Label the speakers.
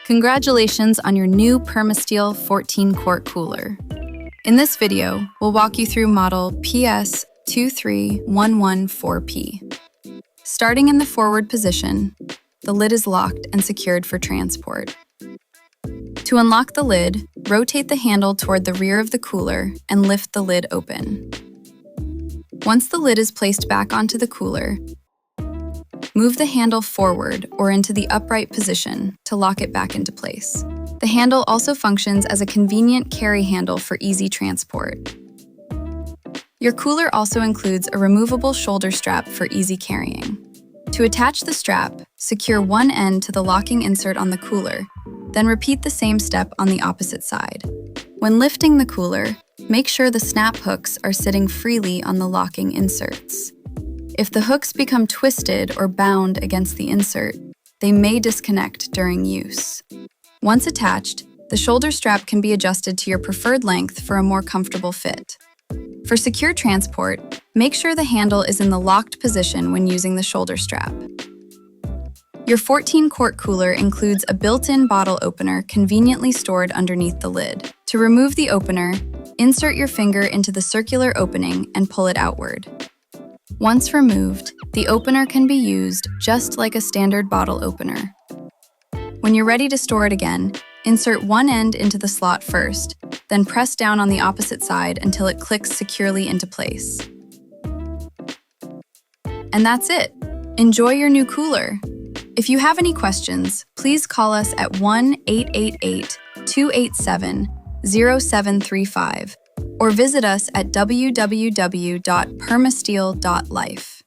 Speaker 1: Congratulations on your new Permasteel 14-quart cooler. In this video, we'll walk you through model PS-23114P. Starting in the forward position, the lid is locked and secured for transport. To unlock the lid, rotate the handle toward the rear of the cooler and lift the lid open. Once the lid is placed back onto the cooler, move the handle forward or into the upright position to lock it back into place. The handle also functions as a convenient carry handle for easy transport. Your cooler also includes a removable shoulder strap for easy carrying. To attach the strap, secure one end to the locking insert on the cooler, then repeat the same step on the opposite side. When lifting the cooler, make sure the snap hooks are sitting freely on the locking inserts. If the hooks become twisted or bound against the insert, they may disconnect during use. Once attached, the shoulder strap can be adjusted to your preferred length for a more comfortable fit. For secure transport, make sure the handle is in the locked position when using the shoulder strap. Your 14-quart cooler includes a built-in bottle opener conveniently stored underneath the lid. To remove the opener, insert your finger into the circular opening and pull it outward. Once removed, the opener can be used just like a standard bottle opener. When you're ready to store it again, insert one end into the slot first, then press down on the opposite side until it clicks securely into place. And that's it! Enjoy your new cooler! If you have any questions, please call us at 1-888-287-0735 or visit us at www.permasteel.life.